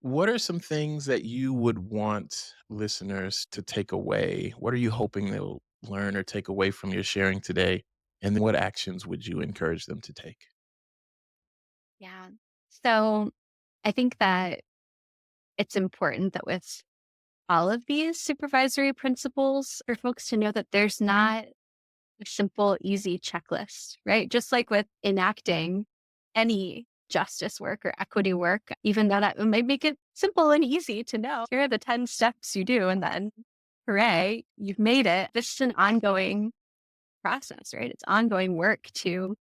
What are some things that you would want listeners to take away? What are you hoping they'll learn or take away from your sharing today? And then what actions would you encourage them to take? Yeah. So I think that it's important that with all of these supervisory principles for folks to know that there's not a simple, easy checklist, right? Just like with enacting any justice work or equity work, even though that might make it simple and easy to know, here are the 10 steps you do, and then hooray, you've made it. This is an ongoing process, right? It's ongoing work to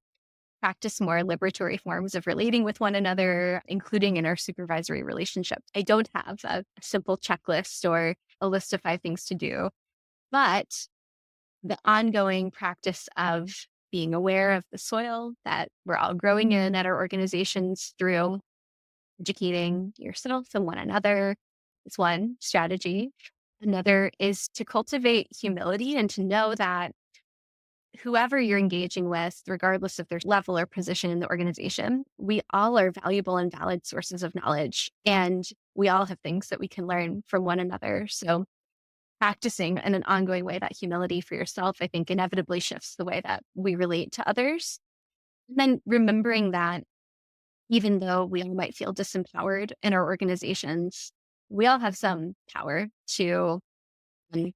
practice more liberatory forms of relating with one another, including in our supervisory relationship. I don't have a simple checklist or a list of 5 things to do, but the ongoing practice of being aware of the soil that we're all growing in at our organizations through educating yourself and one another is one strategy. Another is to cultivate humility and to know that whoever you're engaging with, regardless of their level or position in the organization, we all are valuable and valid sources of knowledge. And we all have things that we can learn from one another. So, practicing in an ongoing way that humility for yourself, I think, inevitably shifts the way that we relate to others. And then remembering that even though we all might feel disempowered in our organizations, we all have some power to um,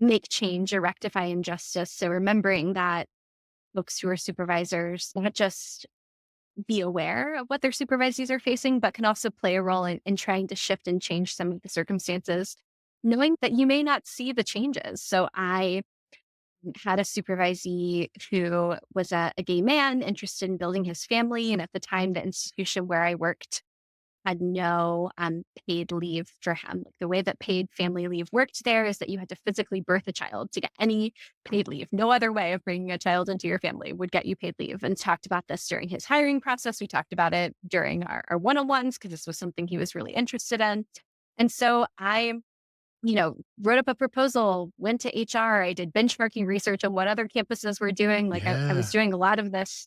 make change or rectify injustice. So, remembering that folks who are supervisors, not just be aware of what their supervisees are facing, but can also play a role in trying to shift and change some of the circumstances, knowing that you may not see the changes. So I had a supervisee who was a gay man interested in building his family. And at the time, the institution where I worked had no paid leave for him. Like the way that paid family leave worked there is that you had to physically birth a child to get any paid leave. No other way of bringing a child into your family would get you paid leave. And talked about this during his hiring process. We talked about it during our one-on-ones because this was something he was really interested in. And so I wrote up a proposal, went to HR. I did benchmarking research on what other campuses were doing. Like I was Yeah. doing a lot of this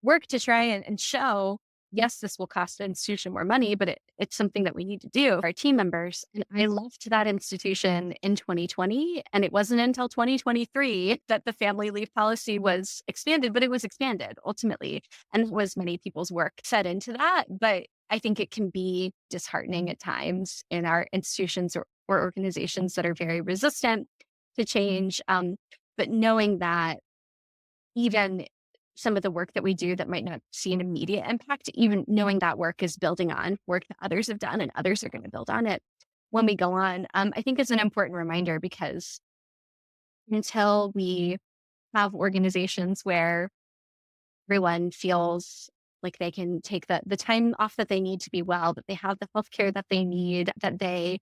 work to try and show, yes, this will cost the institution more money, but it's something that we need to do for our team members. And I left that institution in 2020. And it wasn't until 2023 that the family leave policy was expanded, but it was expanded ultimately. And it was many people's work set into that. But I think it can be disheartening at times in our institutions or organizations that are very resistant to change. But knowing that even some of the work that we do that might not see an immediate impact, even knowing that work is building on work that others have done and others are going to build on it when we go on, I think is an important reminder because until we have organizations where everyone feels like they can take the time off that they need to be well, that they have the healthcare that they need, that they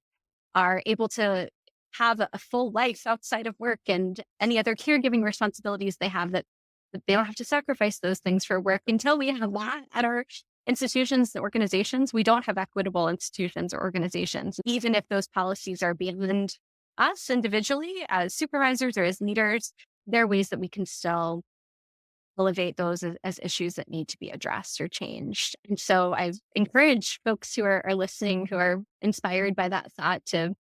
are able to have a full life outside of work and any other caregiving responsibilities they have that they don't have to sacrifice those things for work. Until we have that at our institutions and organizations, we don't have equitable institutions or organizations. Even if those policies are beyond us individually as supervisors or as leaders, there are ways that we can still elevate those as issues that need to be addressed or changed. And so I encourage folks who are listening, who are inspired by that thought to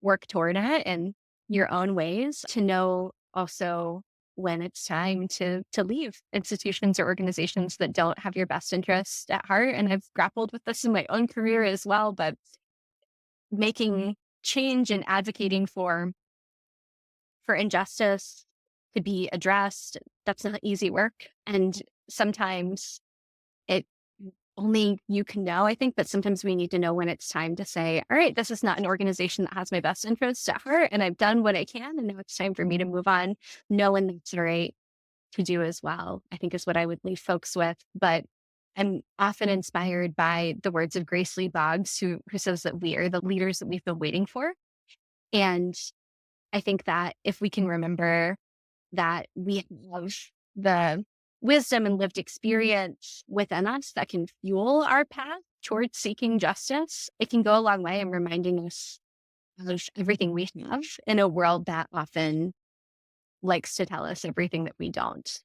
work toward it in your own ways, to know also when it's time to leave institutions or organizations that don't have your best interest at heart. And I've grappled with this in my own career as well, but making change and advocating for injustice to be addressed, that's not easy work. And sometimes it only you can know, I think, but sometimes we need to know when it's time to say, all right, this is not an organization that has my best interests at heart, and I've done what I can, and now it's time for me to move on. Know when that's right to do as well, I think is what I would leave folks with. But I'm often inspired by the words of Grace Lee Boggs, who says that we are the leaders that we've been waiting for. And I think that if we can remember that we have the wisdom and lived experience within us that can fuel our path towards seeking justice, it can go a long way in reminding us of everything we have in a world that often likes to tell us everything that we don't.